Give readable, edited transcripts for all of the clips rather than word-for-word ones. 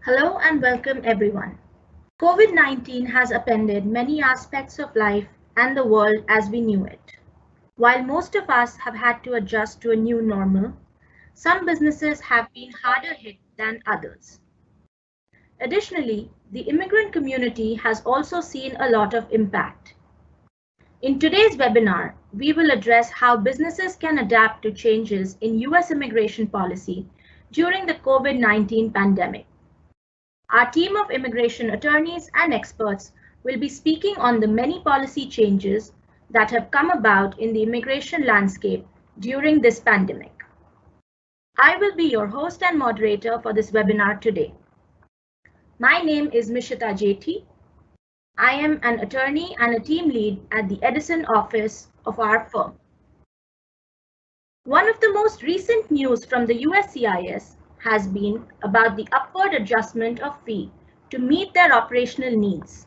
Hello and welcome everyone. COVID-19 has upended many aspects of life and the world as we knew it. While most of us have had to adjust to a new normal, some businesses have been harder hit than others. Additionally, the immigrant community has also seen a lot of impact. In today's webinar, we will address how businesses can adapt to changes in US immigration policy during the COVID-19 pandemic. Our team of immigration attorneys and experts will be speaking on the many policy changes that have come about in the immigration landscape during this pandemic. I will be your host and moderator for this webinar today. My name is Mishita Jethi. I am an attorney and a team lead at the Edison office of our firm. One of the most recent news from the USCIS has been about the upward adjustment of fee to meet their operational needs.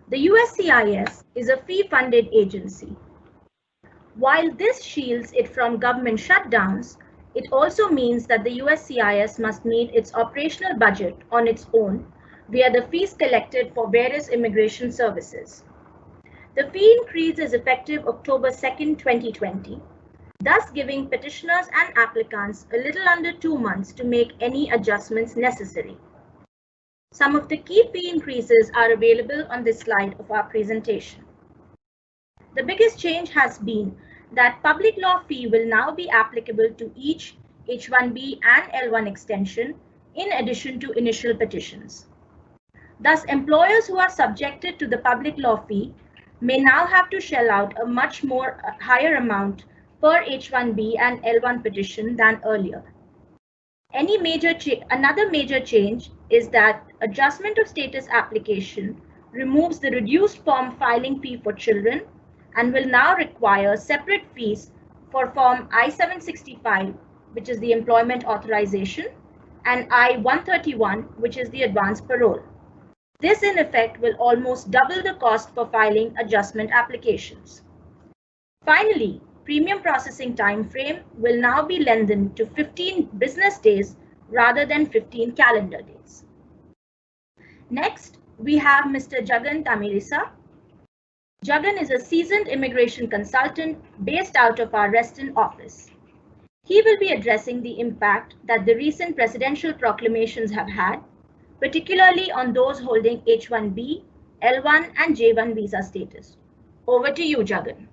The USCIS is a fee-funded agency. While this shields it from government shutdowns, it also means that the USCIS must meet its operational budget on its own via the fees collected for various immigration services. The fee increase is effective October 2nd, 2020. Thus giving petitioners and applicants a little under 2 months to make any adjustments necessary. Some of the key fee increases are available on this slide of our presentation. The biggest change has been that public law fee will now be applicable to each H1B and L1 extension in addition to initial petitions. Thus, employers who are subjected to the public law fee may now have to shell out a much more higher amount per H1B and L1 petition than earlier. Another major change is that adjustment of status application removes the reduced form filing fee for children and will now require separate fees for Form I-765, which is the employment authorization, and I-131, which is the advance parole. This in effect will almost double the cost for filing adjustment applications. Finally, premium processing time frame will now be lengthened to 15 business days rather than 15 calendar days. Next, we have Mr. Chugh Tamirisa. Chugh is a seasoned immigration consultant based out of our Reston office. He will be addressing the impact that the recent presidential proclamations have had, particularly on those holding H1B, L1 and J1 visa status. Over to you, Chugh.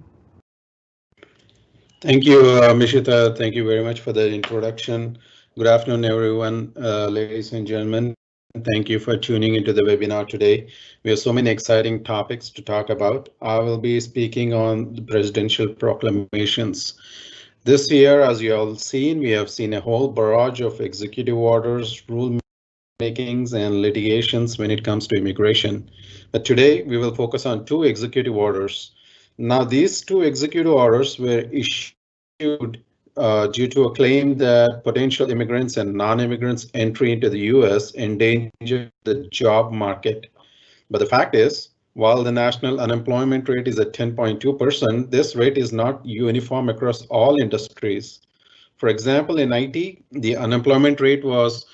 Thank you, Mishita. Thank you very much for the introduction. Good afternoon, everyone, ladies and gentlemen. Thank you for tuning into the webinar today. We have so many exciting topics to talk about. I will be speaking on the presidential proclamations. This year, as you all seen, we have seen a whole barrage of executive orders, rulemakings, and litigations when it comes to immigration. But today, we will focus on 2 executive orders. Now, these 2 executive orders were issued due to a claim that potential immigrants and non-immigrants entry into the US endanger the job market. But the fact is, while the national unemployment rate is at 10.2%, this rate is not uniform across all industries. For example, in IT, the unemployment rate was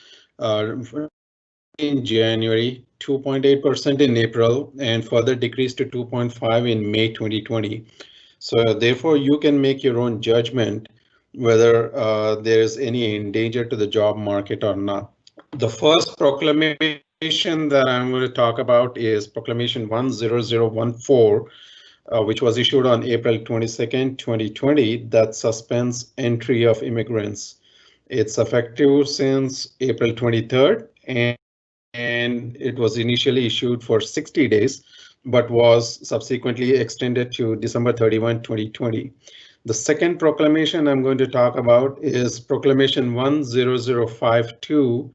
in January, 2.8% in April, and further decreased to 2.5% in May 2020. So therefore, you can make your own judgment whether there is any danger to the job market or not. The first proclamation that I'm going to talk about is Proclamation 10014, which was issued on April 22nd, 2020, that suspends entry of immigrants. It's effective since April 23rd, and it was initially issued for 60 days, but was subsequently extended to December 31, 2020. The second proclamation I'm going to talk about is Proclamation 10052,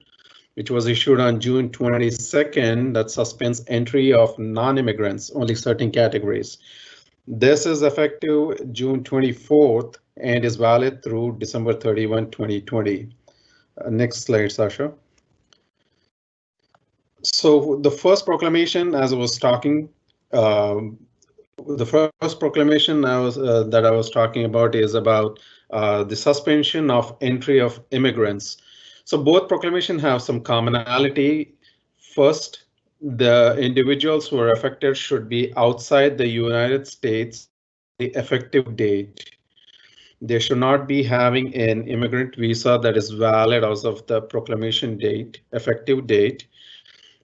which was issued on June 22nd, that suspends entry of non-immigrants, only certain categories. This is effective June 24th and is valid through December 31, 2020. Next slide, Sasha. So the first proclamation, as I was talking, the first proclamation that I was talking about is about the suspension of entry of immigrants. So both proclamations have some commonality. First, the individuals who are affected should be outside the United States the effective date. They should not be having an immigrant visa that is valid as of the proclamation date, effective date,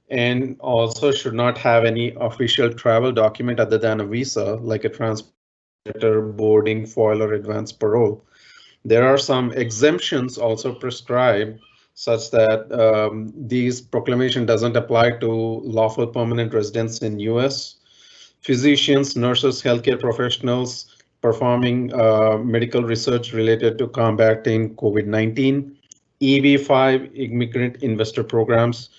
and also should not have any official travel document other than a visa, like a transport letter, boarding, foil, or advance parole. There are some exemptions also prescribed such that these proclamation doesn't apply to lawful permanent residents in US, physicians, nurses, healthcare professionals performing medical research related to combating COVID-19, EB5 immigrant investor programs,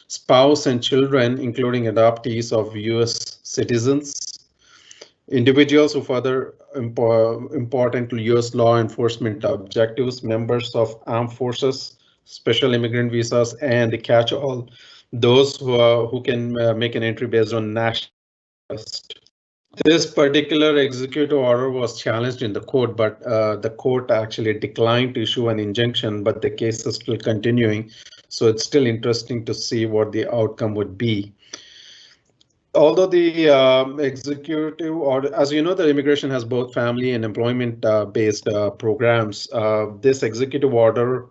spouse and children, including adoptees of US citizens, individuals who further important to US law enforcement objectives, members of armed forces, special immigrant visas, and the catch-all, those who can make an entry based on national interest. This particular executive order was challenged in the court, but the court actually declined to issue an injunction, but the case is still continuing. So it's still interesting to see what the outcome would be. Although the executive order, as you know, the immigration has both family and employment based programs. This executive order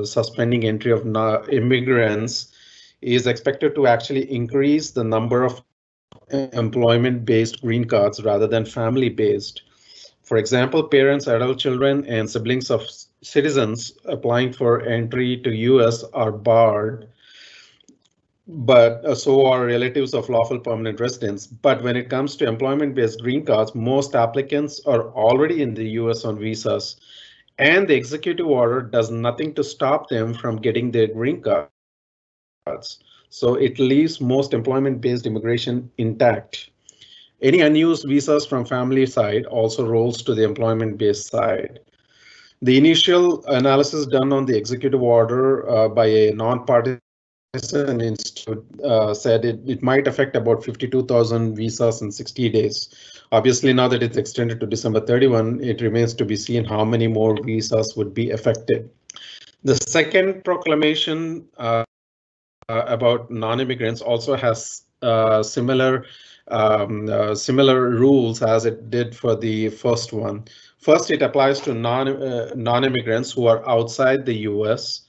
suspending entry of immigrants is expected to actually increase the number of employment-based green cards rather than family-based. For example, parents, adult children, and siblings of citizens applying for entry to US are barred, but so are relatives of lawful permanent residents. But when it comes to employment-based green cards, most applicants are already in the US on visas, and the executive order does nothing to stop them from getting their green cards. So it leaves most employment-based immigration intact. Any unused visas from family side also rolls to the employment-based side. The initial analysis done on the executive order by a non-partisan institute said it might affect about 52,000 visas in 60 days. Obviously, now that it's extended to December 31, it remains to be seen how many more visas would be affected. The second proclamation about non-immigrants also has similar rules as it did for the first one. First, it applies to non-immigrants who are outside the US,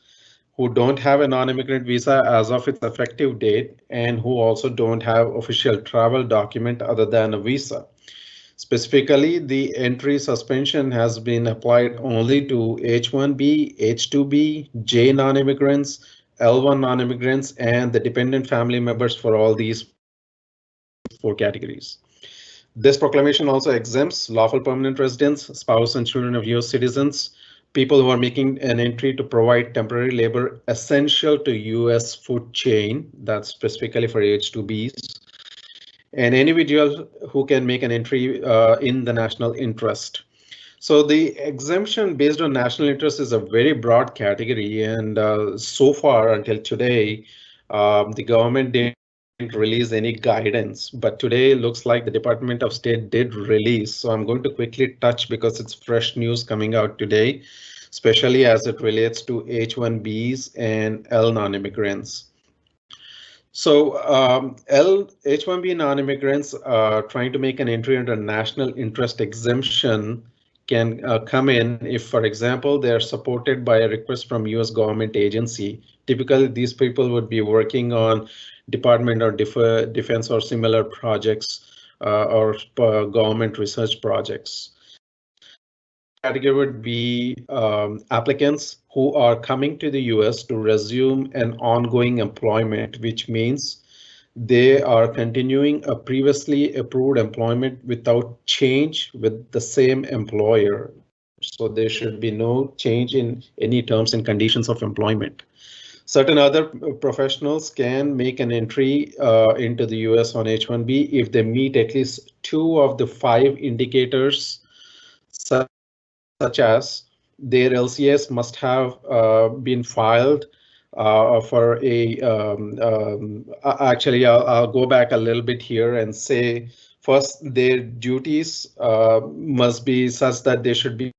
who don't have a non-immigrant visa as of its effective date, and who also don't have official travel document other than a visa. Specifically, the entry suspension has been applied only to H1B, H2B, J non-immigrants, L1 non-immigrants, and the dependent family members for all these 4 categories. This proclamation also exempts lawful permanent residents, spouse and children of US citizens, people who are making an entry to provide temporary labor essential to US food chain, that's specifically for H2Bs, and individuals who can make an entry in the national interest. So the exemption based on national interest is a very broad category, and so far until today, the government didn't release any guidance, but today looks like the Department of State did release. So I'm going to quickly touch because it's fresh news coming out today, especially as it relates to H1Bs and L non-immigrants. So H1B non-immigrants trying to make an entry under national interest exemption can come in if, for example, they're supported by a request from US government agency. Typically, these people would be working on Department or Defense or similar projects or government research projects. Category would be applicants who are coming to the US to resume an ongoing employment, which means they are continuing a previously approved employment without change with the same employer. So there should be no change in any terms and conditions of employment. Certain other professionals can make an entry into the US on H1B if they meet at least 2 of the 5 indicators, such as their LCS must have been filed for a, actually, I'll go back a little bit here and say, first, their duties must be such that they should be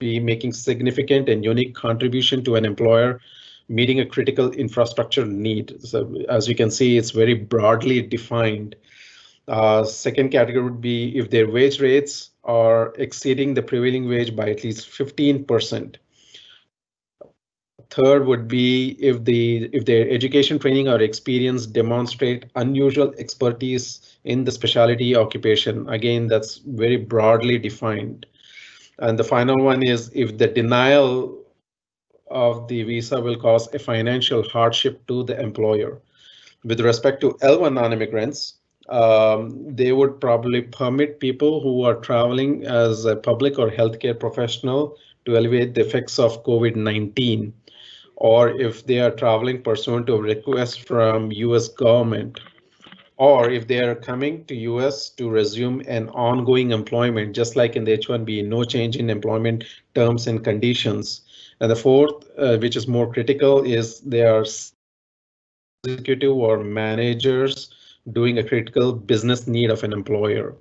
be making significant and unique contribution to an employer, meeting a critical infrastructure need. So as you can see, it's very broadly defined. Second category would be if their wage rates are exceeding the prevailing wage by at least 15%. Third would be if their education, training, or experience demonstrate unusual expertise in the specialty occupation. Again, that's very broadly defined. And the final one is if the denial of the visa will cause a financial hardship to the employer. With respect to L1 non-immigrants, they would probably permit people who are traveling as a public or healthcare professional to alleviate the effects of COVID-19, or if they are traveling pursuant to a request from US government, or if they are coming to US to resume an ongoing employment, just like in the H1B, no change in employment terms and conditions. And the fourth, which is more critical, is they are executive or managers doing a critical business need of an employer.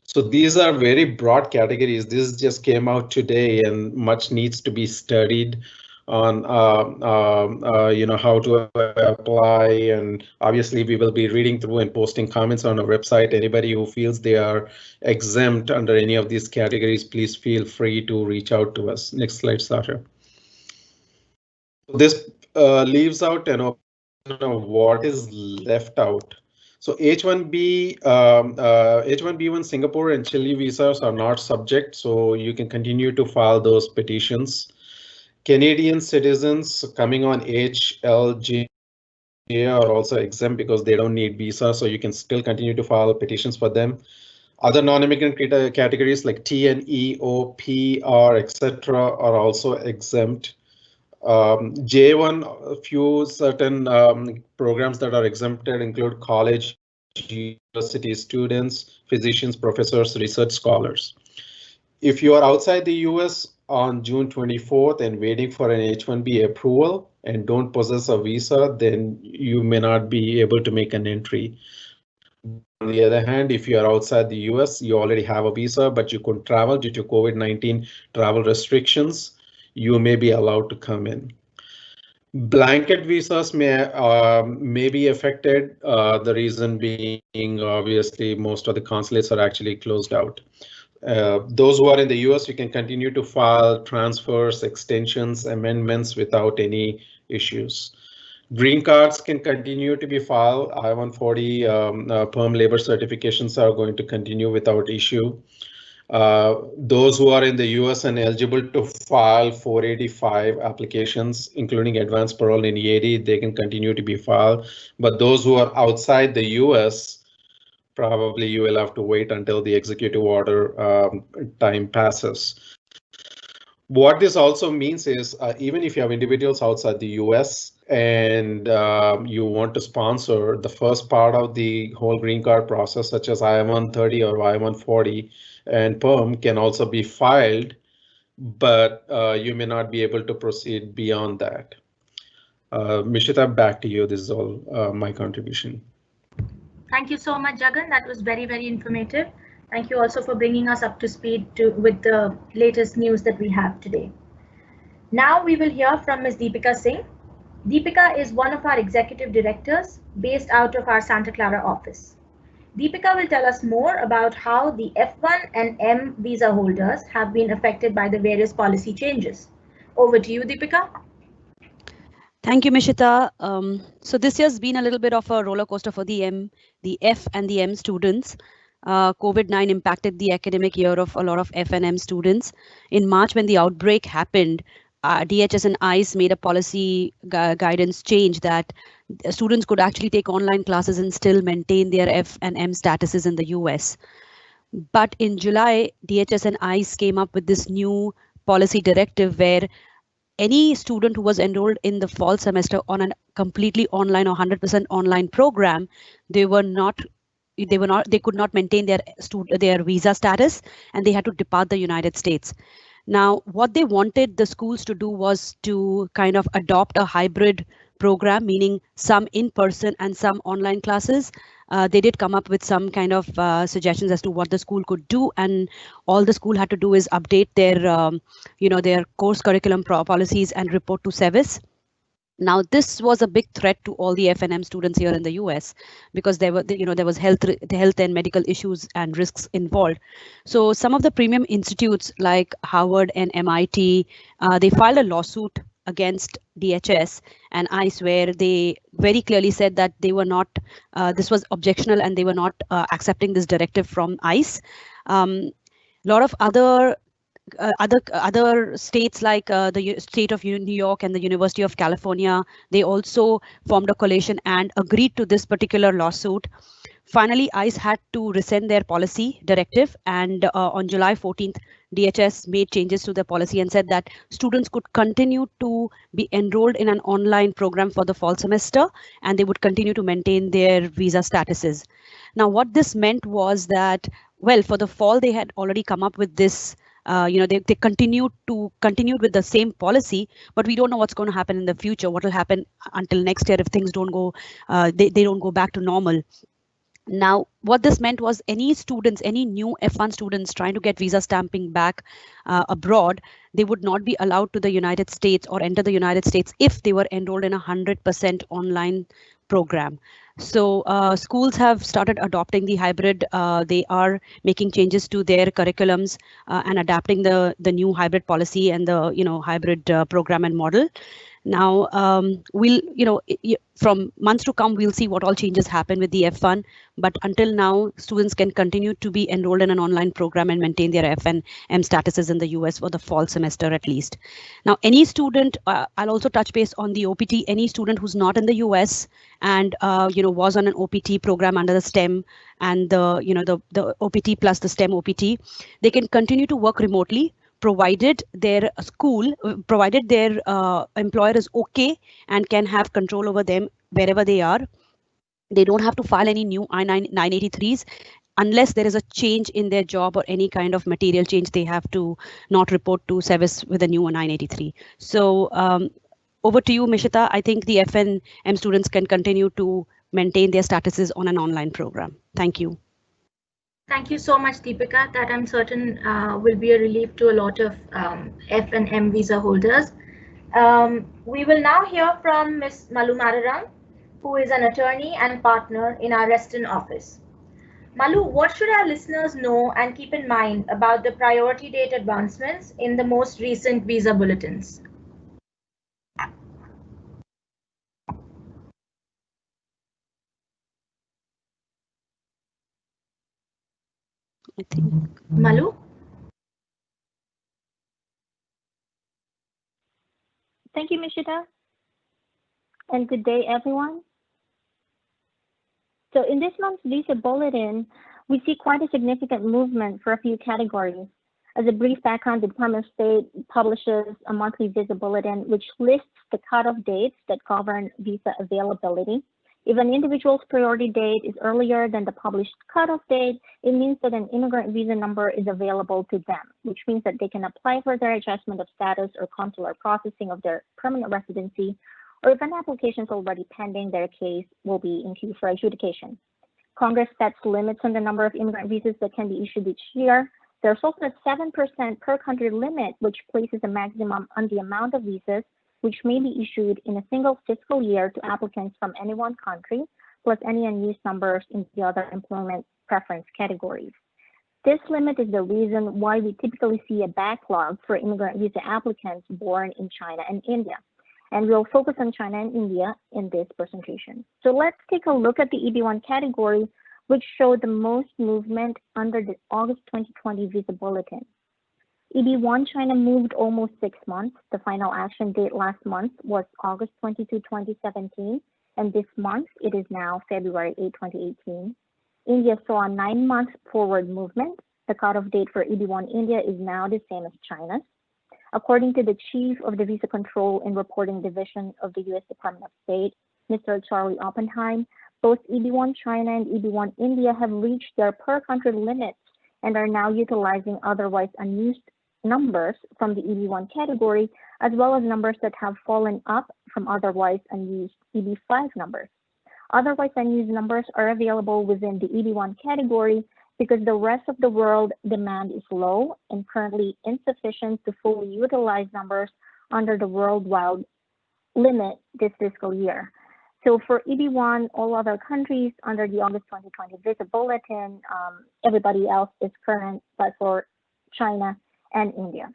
So these are very broad categories. This just came out today and much needs to be studied on how to apply, and obviously we will be reading through and posting comments on our website. Anybody who feels they are exempt under any of these categories, please feel free to reach out to us. Next slide, Sasha. This leaves out what is left out. So H1B, H1B1 Singapore and Chile visas are not subject, so you can continue to file those petitions. Canadian citizens coming on HLG are also exempt because they don't need visa, so you can still continue to file petitions for them. Other non-immigrant categories like TNE, PR, etc. are also exempt. J1, a few certain programs that are exempted include college, university students, physicians, professors, research scholars. If you are outside the US on June 24th and waiting for an H1B approval and don't possess a visa, then you may not be able to make an entry. On the other hand, if you are outside the US, you already have a visa, but you couldn't travel due to COVID-19 travel restrictions, you may be allowed to come in. Blanket visas may be affected. The reason being, obviously, most of the consulates are actually closed out. Those who are in the US, you can continue to file transfers, extensions, amendments without any issues. Green cards can continue to be filed. I-140 perm labor certifications are going to continue without issue. Those who are in the US and eligible to file 485 applications, including advanced parole in EAD, they can continue to be filed. But those who are outside the US, probably you will have to wait until the executive order time passes. What this also means is even if you have individuals outside the US and you want to sponsor the first part of the whole green card process, such as I-130 or I-140 and PERM can also be filed, but you may not be able to proceed beyond that. Mishita, back to you. This is all my contribution. Thank you so much, Jagan. That was very, very informative. Thank you also for bringing us up to speed with the latest news that we have today. Now we will hear from Ms. Deepika Singh. Deepika is one of our executive directors based out of our Santa Clara office. Deepika will tell us more about how the F1 and M visa holders have been affected by the various policy changes. Over to you, Deepika. Thank you, Mishita. So this year's been a little bit of a roller coaster for the F and the M students. COVID-19 impacted the academic year of a lot of F and M students. In March, when the outbreak happened, DHS and ICE made a policy guidance change that students could actually take online classes and still maintain their F and M statuses in the US. But in July, DHS and ICE came up with this new policy directive where any student who was enrolled in the fall semester on a completely online or 100% online program, they could not maintain their visa status, and they had to depart the United States. Now, what they wanted the schools to do was to kind of adopt a hybrid program, meaning some in person and some online classes. They did come up with some kind of suggestions as to what the school could do, and all the school had to do is update their their course curriculum policies and report to SEVIS. Now, this was a big threat to all the FNM students here in the US, because there was health and medical issues and risks involved. So some of the premium institutes like Harvard and MIT, they filed a lawsuit against DHS and ICE, where they very clearly said that they were not, this was objectionable, and they were not accepting this directive from ICE. A lot of other states like the state of New York and the University of California, they also formed a coalition and agreed to this particular lawsuit. Finally, ICE had to rescind their policy directive, and on July 14th, DHS made changes to the policy and said that students could continue to be enrolled in an online program for the fall semester, and they would continue to maintain their visa statuses. Now, what this meant was that, well, for the fall, they had already come up with this. They continued with the same policy, but we don't know what's going to happen in the future. What will happen until next year if things don't go, they don't go back to normal. Now, what this meant was any new F1 students trying to get visa stamping back abroad, they would not be allowed to the United States or enter the United States if they were enrolled in a 100% online program. So schools have started adopting the hybrid. They are making changes to their curriculums and adapting the new hybrid policy and the hybrid program and model. Now, from months to come, we'll see what all changes happen with the F1. But until now, students can continue to be enrolled in an online program and maintain their FNM statuses in the US for the fall semester at least. Now, any student, I'll also touch base on the OPT. Any student who's not in the US and was on an OPT program under the STEM and the OPT plus the STEM OPT, they can continue to work remotely, provided their employer is okay and can have control over them wherever they are. They don't have to file any new I-983s unless there is a change in their job or any kind of material change. They have to not report to SEVIS with a new 983. So over to you, Mishita. I think the FNM students can continue to maintain their statuses on an online program. Thank you. Thank you so much, Deepika. That I'm certain will be a relief to a lot of F and M visa holders. We will now hear from Ms. Malu Mararam, who is an attorney and partner in our Reston office. Malu, what should our listeners know and keep in mind about the priority date advancements in the most recent visa bulletins? I think. Malu? Thank you, Mishita. And good day, everyone. So in this month's visa bulletin, we see quite a significant movement for a few categories. As a brief background, the Department of State publishes a monthly visa bulletin which lists the cutoff dates that govern visa availability. If an individual's priority date is earlier than the published cutoff date, it means that an immigrant visa number is available to them, which means that they can apply for their adjustment of status or consular processing of their permanent residency, or if an application is already pending, their case will be in queue for adjudication. Congress sets limits on the number of immigrant visas that can be issued each year. There's also a 7% per country limit, which places a maximum on the amount of visas which may be issued in a single fiscal year to applicants from any one country, plus any unused numbers in the other employment preference categories. This limit is the reason why we typically see a backlog for immigrant visa applicants born in China and India. And we'll focus on China and India in this presentation. So let's take a look at the EB1 category, which showed the most movement under the August 2020 visa bulletin. EB1 China moved almost 6 months. The final action date last month was August 22, 2017, and this month it is now February 8, 2018. India saw a 9-month forward movement. The cutoff date for EB1 India is now the same as China's. According to the Chief of the Visa Control and Reporting Division of the U.S. Department of State, Mr. Charlie Oppenheim, both EB1 China and EB1 India have reached their per-country limits and are now utilizing otherwise unused numbers from the EB1 category as well as numbers that have fallen up from otherwise unused EB5 numbers. Otherwise unused numbers are available within the EB1 category because the rest of the world demand is low and currently insufficient to fully utilize numbers under the worldwide limit this fiscal year. So for EB1, all other countries under the August 2020 Visa Bulletin, everybody else is current, but for China and India.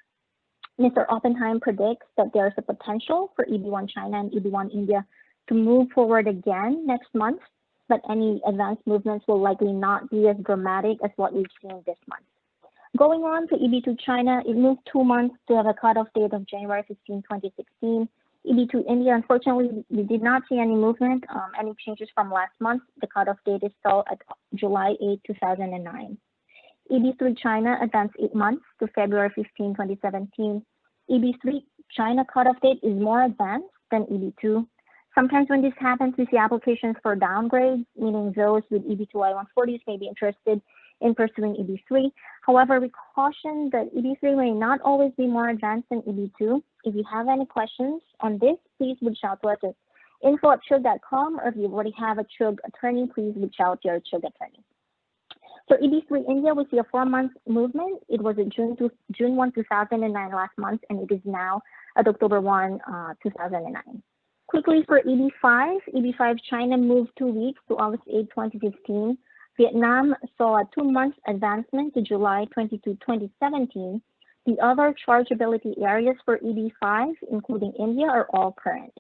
Mr. Oppenheim predicts that there's a potential for EB1 China and EB1 India to move forward again next month, but any advanced movements will likely not be as dramatic as what we've seen this month. Going on to EB2 China, it moved 2 months to have a cutoff date of January 15, 2016. EB2 India, unfortunately, we did not see any movement, any changes from last month. The cutoff date is still at July 8, 2009. EB3 China advanced 8 months to February 15, 2017. EB3 China cutoff date is more advanced than EB2. Sometimes when this happens, we see applications for downgrades, meaning those with EB2 I-140s may be interested in pursuing EB3. However, we caution that EB3 may not always be more advanced than EB2. If you have any questions on this, please reach out to us at info@chugh.com, or if you already have a Chugh attorney, please reach out to your Chugh attorney. For EB3 India, we see a 4-month movement. It was at June 1, 2009 last month, and it is now at October 1, 2009. Quickly for EB5 China moved 2 weeks to August 8, 2015. Vietnam saw a 2-month advancement to July 22, 2017. The other chargeability areas for EB5, including India, are all current.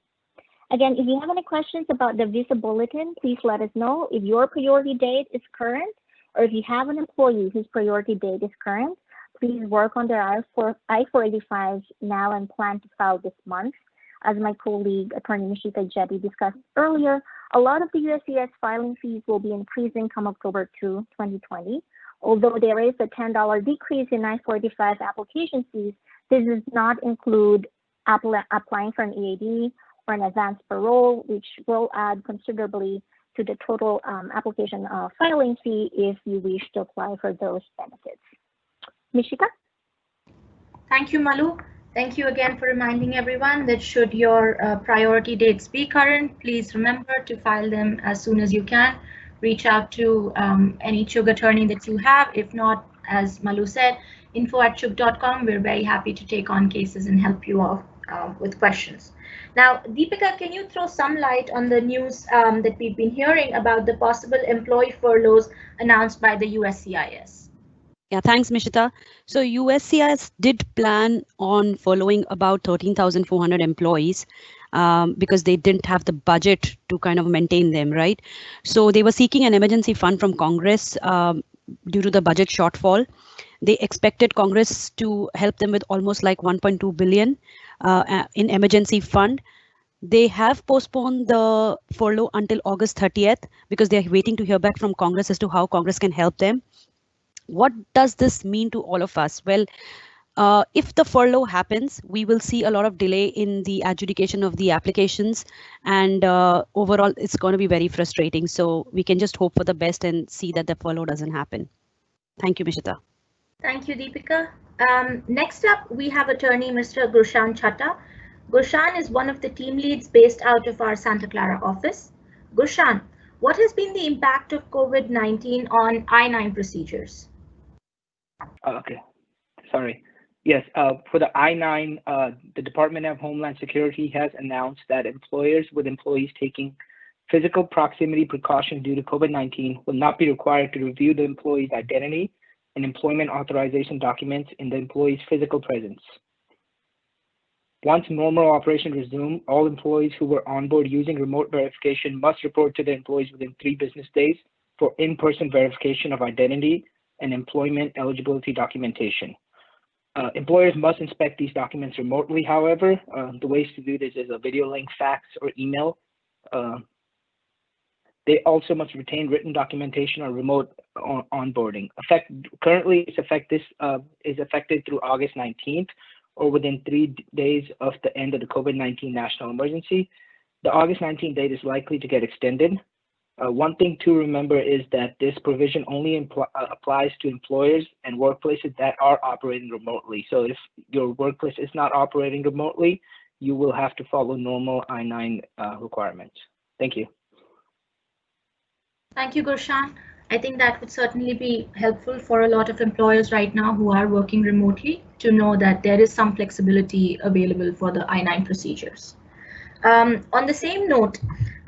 Again, if you have any questions about the Visa Bulletin, please let us know. If your priority date is current, or if you have an employee whose priority date is current, please work on their I-485s now and plan to file this month. As my colleague, Attorney Nishita Jetty, discussed earlier, a lot of the USCIS filing fees will be increasing come October 2, 2020. Although there is a $10 decrease in I-485 application fees, this does not include applying for an EAD or an advanced parole, which will add considerably to the total application filing fee if you wish to apply for those benefits. Nishita? Thank you, Malu. Thank you again for reminding everyone that should your priority dates be current, please remember to file them as soon as you can. Reach out to any Chugh attorney that you have. If not, as Malu said, info@chugh.com. We're very happy to take on cases and help you out with questions. Now, Deepika, can you throw some light on the news that we've been hearing about the possible employee furloughs announced by the USCIS? Yeah, thanks, Mishita. So USCIS did plan on furloughing about 13,400 employees because they didn't have the budget to kind of maintain them, right? So they were seeking an emergency fund from Congress due to the budget shortfall. They expected Congress to help them with almost like 1.2 billion in emergency fund. They have postponed the furlough until August 30th because they're waiting to hear back from Congress as to how Congress can help them. What does this mean to all of us? Well, if the furlough happens, we will see a lot of delay in the adjudication of the applications, and overall, it's going to be very frustrating. So we can just hope for the best and see that the furlough doesn't happen. Thank you, Mishita. Thank you, Deepika. Next up, we have attorney Mr. Gurshan Chatta. Gurshan is one of the team leads based out of our Santa Clara office. Gurshan, what has been the impact of COVID-19 on I-9 procedures? Okay, sorry. Yes, for the I-9, the Department of Homeland Security has announced that employers with employees taking physical proximity precaution due to COVID-19 will not be required to review the employee's identity and employment authorization documents in the employee's physical presence. Once normal operation resumes, all employees who were on board using remote verification must report to their employees within 3 business days for in-person verification of identity and employment eligibility documentation. Employers must inspect these documents remotely, however. The ways to do this is a video link, fax, or email. They also must retain written documentation or remote onboarding. Currently, this is effective through August 19th, or within 3 days of the end of the COVID-19 national emergency. The August 19th date is likely to get extended. One thing to remember is that this provision only applies to employers and workplaces that are operating remotely. So if your workplace is not operating remotely, you will have to follow normal I-9 requirements. Thank you. Thank you, Gurshan. I think that would certainly be helpful for a lot of employers right now who are working remotely to know that there is some flexibility available for the I-9 procedures. On the same note,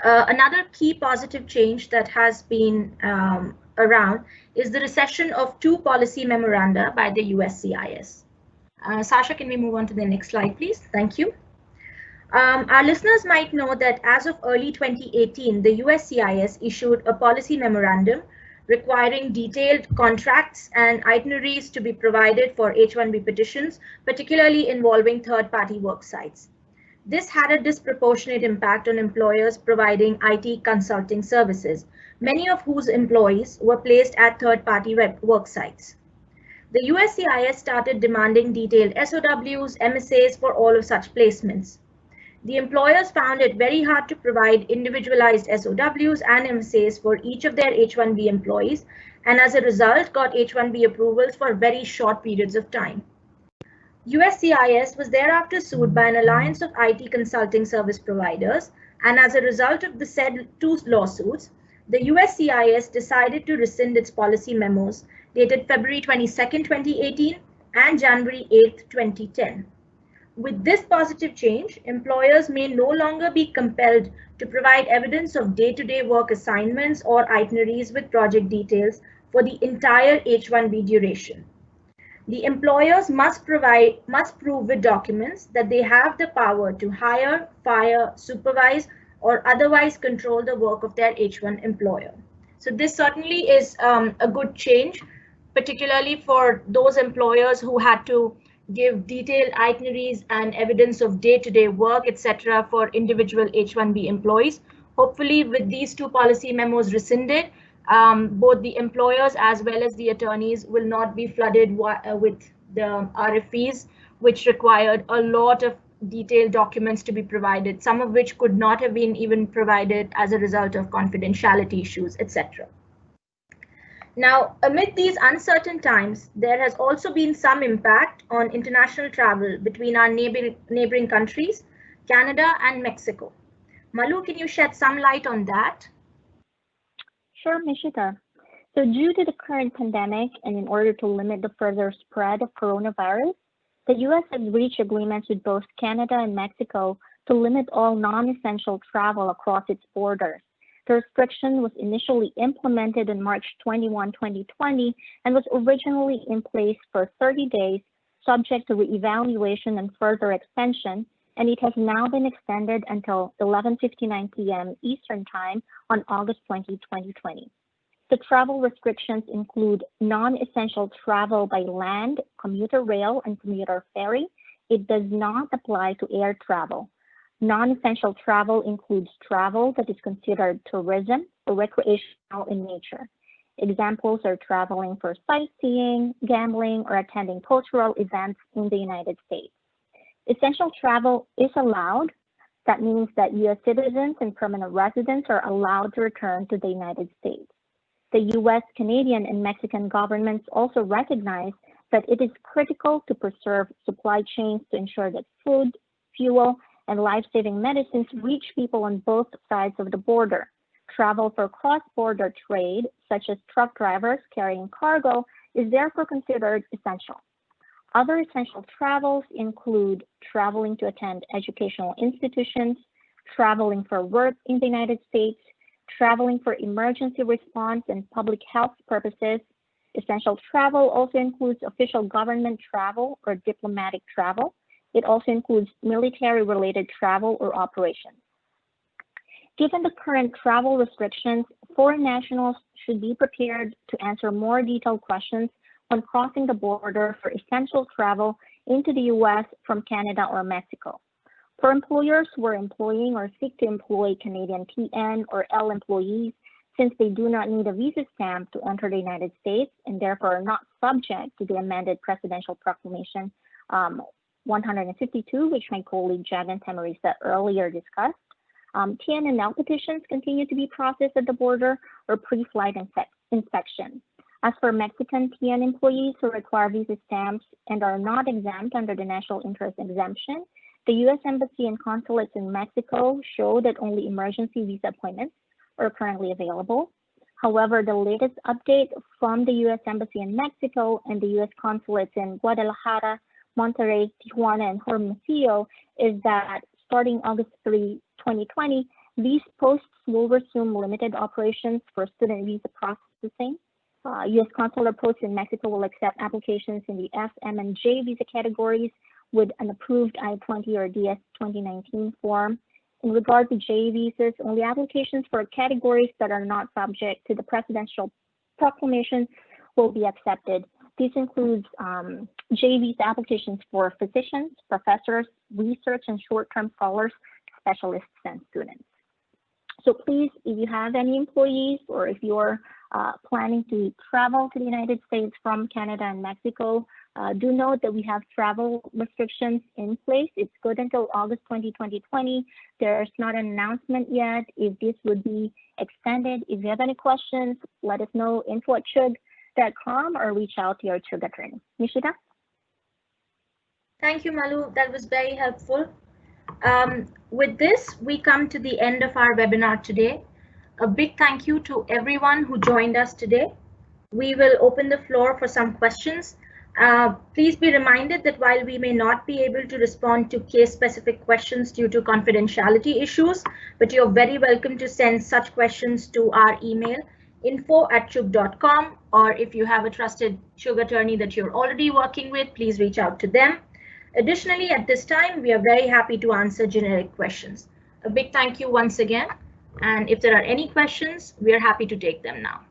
another key positive change that has been around is the reception of 2 policy memoranda by the USCIS. Sasha, can we move on to the next slide, please? Thank you. Our listeners might know that as of early 2018, the USCIS issued a policy memorandum requiring detailed contracts and itineraries to be provided for H-1B petitions, particularly involving third-party work sites. This had a disproportionate impact on employers providing IT consulting services, many of whose employees were placed at third-party work sites. The USCIS started demanding detailed SOWs, MSAs for all of such placements. The employers found it very hard to provide individualized SOWs and MSAs for each of their H-1B employees, and as a result got H-1B approvals for very short periods of time. USCIS was thereafter sued by an alliance of IT consulting service providers, and as a result of the said 2 lawsuits, the USCIS decided to rescind its policy memos dated February 22, 2018 and January 8, 2010. With this positive change, employers may no longer be compelled to provide evidence of day-to-day work assignments or itineraries with project details for the entire H-1B duration. The employers must prove with documents that they have the power to hire, fire, supervise, or otherwise control the work of their H-1 employer. So this certainly is a good change, particularly for those employers who had to give detailed itineraries and evidence of day-to-day work, etc. for individual H-1B employees. Hopefully with these 2 policy memos rescinded, both the employers as well as the attorneys will not be flooded with the RFEs, which required a lot of detailed documents to be provided, some of which could not have been even provided as a result of confidentiality issues, etc. Now, amid these uncertain times, there has also been some impact on international travel between our neighboring countries, Canada and Mexico. Malu, can you shed some light on that? Sure, Mishita. So due to the current pandemic and in order to limit the further spread of coronavirus, the U.S. has reached agreements with both Canada and Mexico to limit all non-essential travel across its borders. The restriction was initially implemented on March 21, 2020, and was originally in place for 30 days, subject to reevaluation and further extension, and it has now been extended until 11:59 p.m. Eastern Time on August 20, 2020. The travel restrictions include non-essential travel by land, commuter rail, and commuter ferry. It does not apply to air travel. Non-essential travel includes travel that is considered tourism or recreational in nature. Examples are traveling for sightseeing, gambling, or attending cultural events in the United States. Essential travel is allowed. That means that U.S. citizens and permanent residents are allowed to return to the United States. The U.S., Canadian, and Mexican governments also recognize that it is critical to preserve supply chains to ensure that food, fuel, and life-saving medicines reach people on both sides of the border. Travel for cross-border trade, such as truck drivers carrying cargo, is therefore considered essential. Other essential travels include traveling to attend educational institutions, traveling for work in the United States, traveling for emergency response and public health purposes. Essential travel also includes official government travel or diplomatic travel. It also includes military-related travel or operations. Given the current travel restrictions, foreign nationals should be prepared to answer more detailed questions when crossing the border for essential travel into the U.S. from Canada or Mexico. For employers who are employing or seek to employ Canadian PN or L employees, since they do not need a visa stamp to enter the United States and therefore are not subject to the amended Presidential Proclamation 152, which my colleague Jagan Tamarisa earlier discussed, TN&L petitions continue to be processed at the border or pre-flight inspection. As for Mexican TN employees who require visa stamps and are not exempt under the national interest exemption, the U.S. Embassy and consulates in Mexico show that only emergency visa appointments are currently available. However, the latest update from the U.S. Embassy in Mexico and the U.S. consulates in Guadalajara, Monterrey, Tijuana, and Hermosillo is that starting August 3, 2020, these posts will resume limited operations for student visa processing. U.S. consular posts in Mexico will accept applications in the F, M, and J visa categories with an approved I-20 or DS 2019 form. In regard to J visas, only applications for categories that are not subject to the presidential proclamation will be accepted. This includes J visa applications for physicians, professors, research and short-term scholars, specialists, and students. So please, if you have any employees or if you're planning to travel to the United States from Canada and Mexico, do note that we have travel restrictions in place. It's good until August 2020. There's not an announcement yet if this would be extended. If you have any questions, let us know, info@chugh.com, or reach out to your Chugh attorney. Nishita? Thank you, Malu. That was very helpful. With this, we come to the end of our webinar today. A big thank you to everyone who joined us today. We will open the floor for some questions. Please be reminded that while we may not be able to respond to case-specific questions due to confidentiality issues, but you're very welcome to send such questions to our email info@chugh.com, or if you have a trusted Chugh attorney that you're already working with, please reach out to them. Additionally, at this time, we are very happy to answer generic questions. A big thank you once again. And if there are any questions, we are happy to take them now.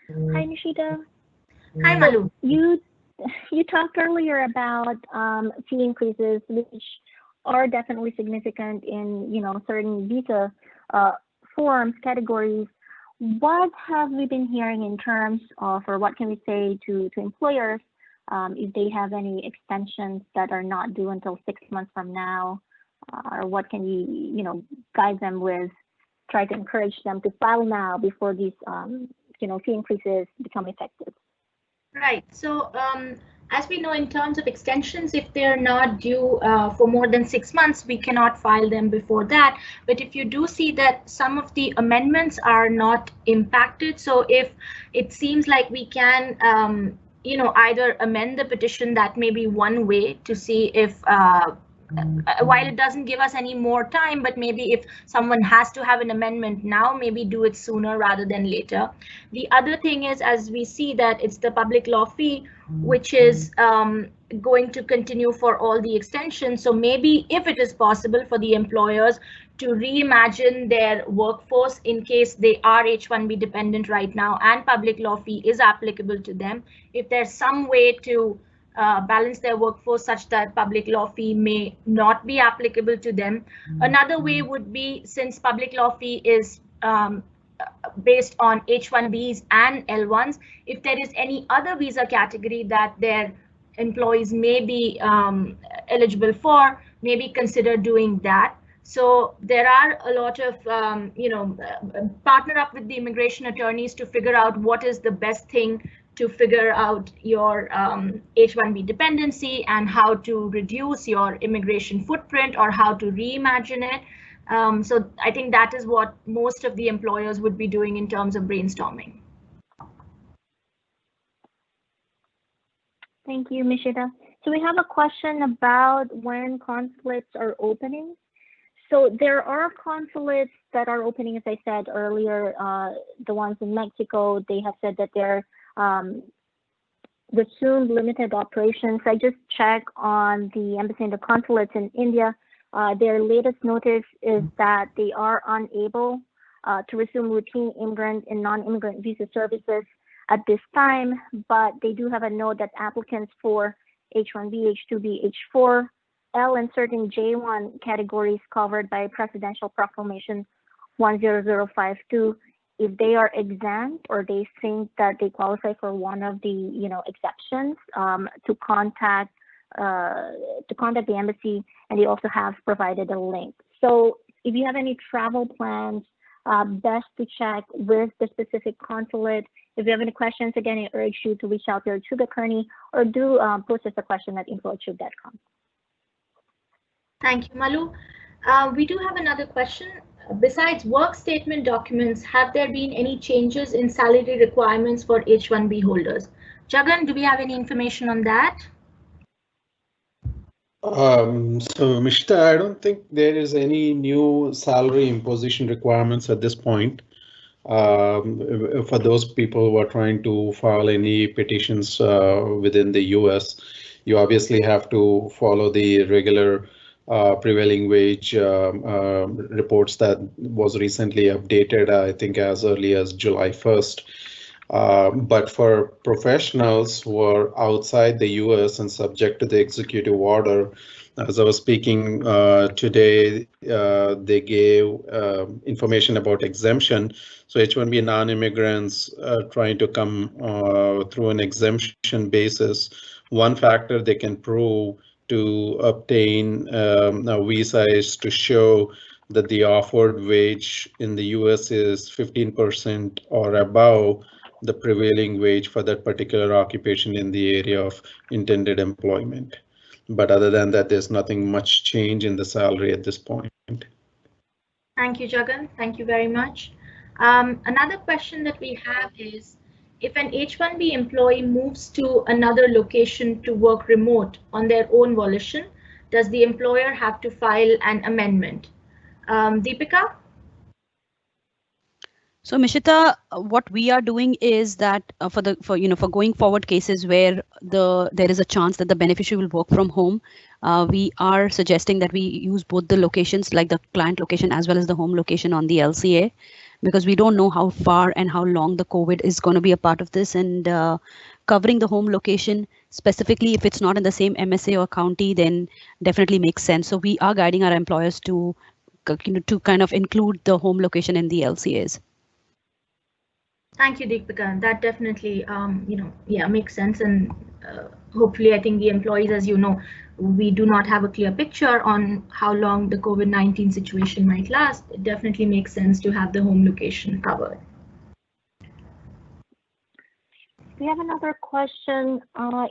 Hi, Nishita. Hi, Malu. You talked earlier about fee increases, which are definitely significant in certain visa forms, categories. What have we been hearing in terms of, or what can we say to employers if they have any extensions that are not due until 6 months from now, or what can we guide them with, try to encourage them to file now before these fee increases become effective? Right. So as we know, in terms of extensions, if they're not due for more than 6 months, we cannot file them before that. But if you do see that some of the amendments are not impacted, so if it seems like we can, either amend the petition, that may be one way to see if while it doesn't give us any more time, but maybe if someone has to have an amendment now, maybe do it sooner rather than later. The other thing is, as we see that it's the public law fee, which is going to continue for all the extensions. So maybe if it is possible for the employers to reimagine their workforce in case they are H-1B dependent right now and public law fee is applicable to them, if there's some way to balance their workforce such that public law fee may not be applicable to them. Another way would be, since public law fee is based on H-1Bs and L-1s, if there is any other visa category that their employees may be eligible for, maybe consider doing that. So there are a lot of, partner up with the immigration attorneys to figure out what is the best thing to figure out your H-1B dependency and how to reduce your immigration footprint or how to reimagine it. So I think that is what most of the employers would be doing in terms of brainstorming. Thank you, Mishita. So we have a question about when consulates are opening. So there are consulates that are opening, as I said earlier, the ones in Mexico, they have said that they're resumed limited operations. I just checked on the embassy and the consulates in India. Their latest notice is that they are unable to resume routine immigrant and non-immigrant visa services at this time, but they do have a note that applicants for H1B, H2B, H4L, and certain J1 categories covered by Presidential Proclamation 10052, if they are exempt or they think that they qualify for one of the exceptions, to contact the embassy, and they also have provided a link. So if you have any travel plans, best to check with the specific consulate. If you have any questions, again, I urge you to reach out to your Chugh attorney or do post us a question at info@chugh.com. Thank you, Malu. We do have another question. Besides work statement documents, have there been any changes in salary requirements for H1B holders? Chugh, do we have any information on that? So Mishta, I don't think there is any new salary imposition requirements at this point. For those people who are trying to file any petitions within the US, you obviously have to follow the regular prevailing wage reports that was recently updated, I think as early as July 1st. But for professionals who are outside the US and subject to the executive order, as I was speaking today, they gave information about exemption. So H1B non-immigrants trying to come through an exemption basis, one factor they can prove to obtain a visa is to show that the offered wage in the US is 15% or above the prevailing wage for that particular occupation in the area of intended employment. But other than that, there's nothing much change in the salary at this point. Thank you, Chugh. Thank you very much. Another question that we have is, if an H1B employee moves to another location to work remote on their own volition, does the employer have to file an amendment? Deepika? So Mishita, what we are doing is that for going forward cases where there is a chance that the beneficiary will work from home, we are suggesting that we use both the locations, like the client location as well as the home location on the LCA, because we don't know how far and how long the COVID is going to be a part of this, and covering the home location specifically, if it's not in the same MSA or county, then definitely makes sense. So we are guiding our employers to kind of include the home location in the LCAs. Thank you, Deepika. That definitely, makes sense. And hopefully, I think the employees, as you know, we do not have a clear picture on how long the COVID-19 situation might last. It definitely makes sense to have the home location covered. We have another question.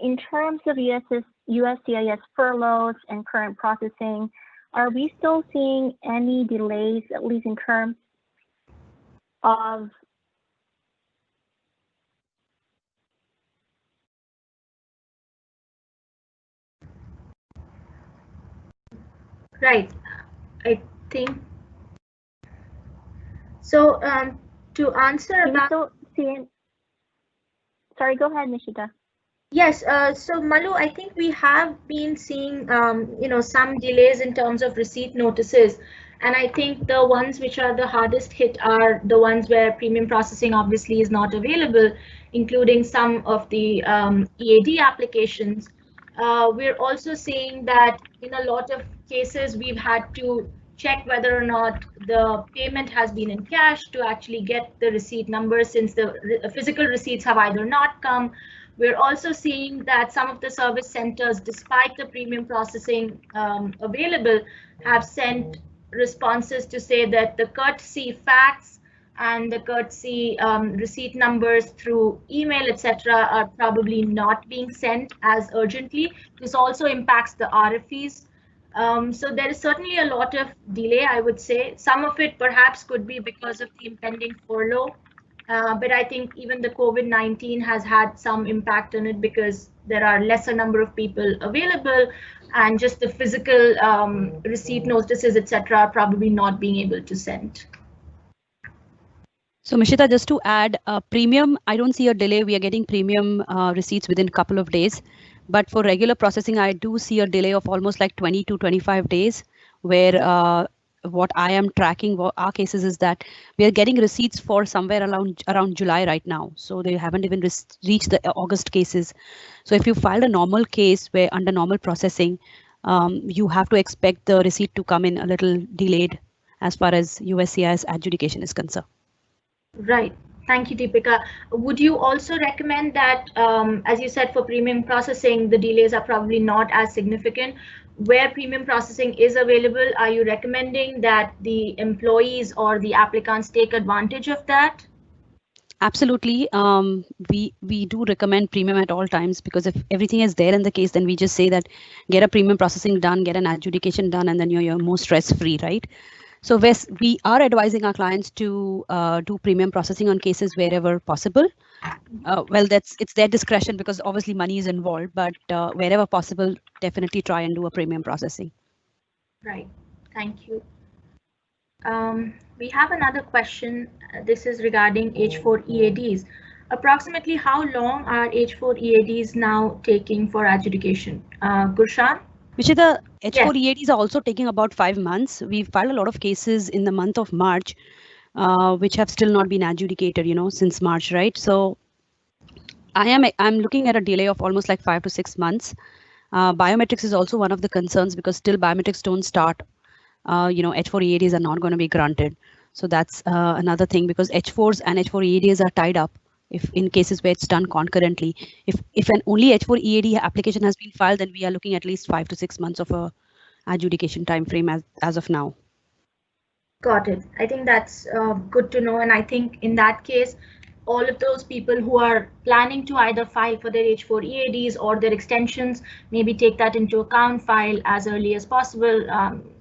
In terms of USCIS furloughs and current processing, are we still seeing any delays, at least in terms of Right, I think. So to answer about... Sorry, go ahead, Nishita. Yes, so Malu, I think we have been seeing, some delays in terms of receipt notices. And I think the ones which are the hardest hit are the ones where premium processing obviously is not available, including some of the EAD applications. We're also seeing that in a lot of cases, we've had to check whether or not the payment has been in cash to actually get the receipt number, since the physical receipts have either not come. We're also seeing that some of the service centers, despite the premium processing available, have sent responses to say that the courtesy facts and the courtesy receipt numbers through email, etc., are probably not being sent as urgently. This also impacts the RFEs. So there is certainly a lot of delay, I would say. Some of it perhaps could be because of the impending furlough But I think even the COVID-19 has had some impact on it because there are lesser number of people available, and just the physical receipt notices, etc., are probably not being able to send. So Mishita, just to add, premium, I don't see a delay. We are getting premium receipts within a couple of days. But for regular processing, I do see a delay of almost like 20 to 25 days, where what I am tracking our cases is that we are getting receipts for somewhere around July right now. So they haven't even reached the August cases. So if you filed a normal case where under normal processing, you have to expect the receipt to come in a little delayed as far as USCIS adjudication is concerned. Right. Thank you, Deepika. Would you also recommend that, as you said, for premium processing, the delays are probably not as significant? Where premium processing is available, are you recommending that the employees or the applicants take advantage of that? Absolutely. We do recommend premium at all times, because if everything is there in the case, then we just say that get a premium processing done, get an adjudication done, and then you're more stress-free, right? So we are advising our clients to do premium processing on cases wherever possible. Well, it's their discretion because obviously money is involved, but wherever possible, definitely try and do a premium processing. Right. Thank you. We have another question. This is regarding H4EADs. Approximately how long are H4EADs now taking for adjudication? Gurshan? Mishita, H4EADs are also taking about 5 months. We've filed a lot of cases in the month of March, which have still not been adjudicated, since March, right? So I'm looking at a delay of almost like 5 to 6 months. Biometrics is also one of the concerns because still biometrics don't start. H4EADs are not going to be granted. So that's another thing, because H4s and H4EADs are tied up if in cases where it's done concurrently. If an only H4EAD application has been filed, then we are looking at least 5 to 6 months of a adjudication time frame as of now. Got it. I think that's good to know. And I think in that case, all of those people who are planning to either file for their H4EADs or their extensions, maybe take that into account, file as early as possible.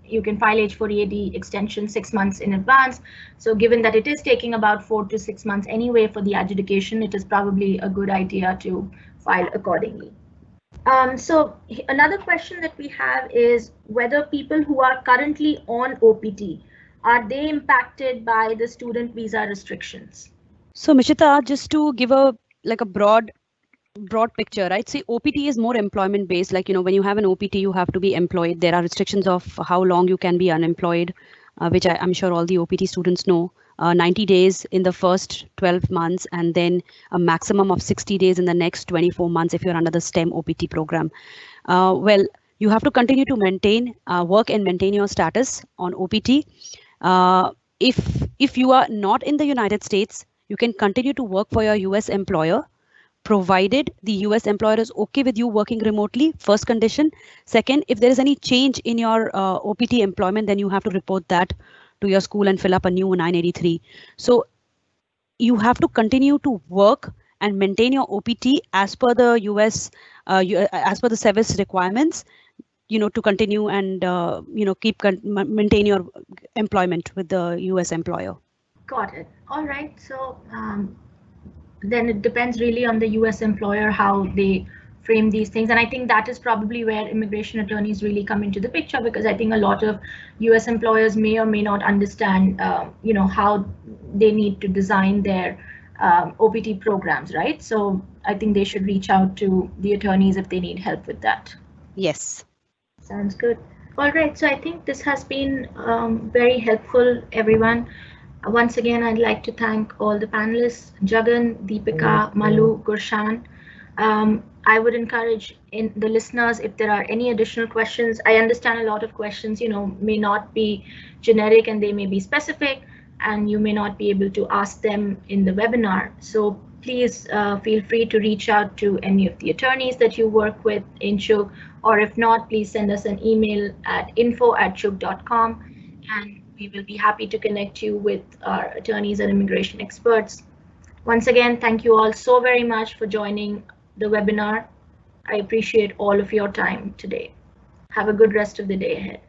You can file H4EAD extension 6 months in advance. So given that it is taking about 4 to 6 months anyway for the adjudication, it is probably a good idea to file accordingly. So another question that we have is whether people who are currently on OPT, are they impacted by the student visa restrictions? So Mishita, just to give a broad picture, right? See, OPT is more employment based. Like, when you have an OPT, you have to be employed. There are restrictions of how long you can be unemployed, which I'm sure all the OPT students know. 90 days in the first 12 months, and then a maximum of 60 days in the next 24 months if you're under the STEM OPT program. Well, you have to continue to maintain, work and maintain your status on OPT. If you are not in the United States, you can continue to work for your US employer, provided the US employer is okay with you working remotely, first condition. Second, if there is any change in your OPT employment, then you have to report that to your school and fill up a new 983. So you have to continue to work and maintain your OPT as per the US, as per the service requirements, to continue and, maintain your employment with the US employer. Got it. All right. So then it depends really on the US employer how they frame these things. And I think that is probably where immigration attorneys really come into the picture, because I think a lot of US employers may or may not understand, how they need to design their OPT programs, right? So I think they should reach out to the attorneys if they need help with that. Yes. Sounds good. All right. So I think this has been very helpful, everyone. Once again, I'd like to thank all the panelists, Jagan, Deepika, Malu, Gurshan. I would encourage the listeners, if there are any additional questions. I understand a lot of questions, may not be generic and they may be specific, and you may not be able to ask them in the webinar. So please feel free to reach out to any of the attorneys that you work with in Chugh, or if not, please send us an email at info@chugh.com, and we will be happy to connect you with our attorneys and immigration experts. Once again, thank you all so very much for joining the webinar. I appreciate all of your time today. Have a good rest of the day ahead.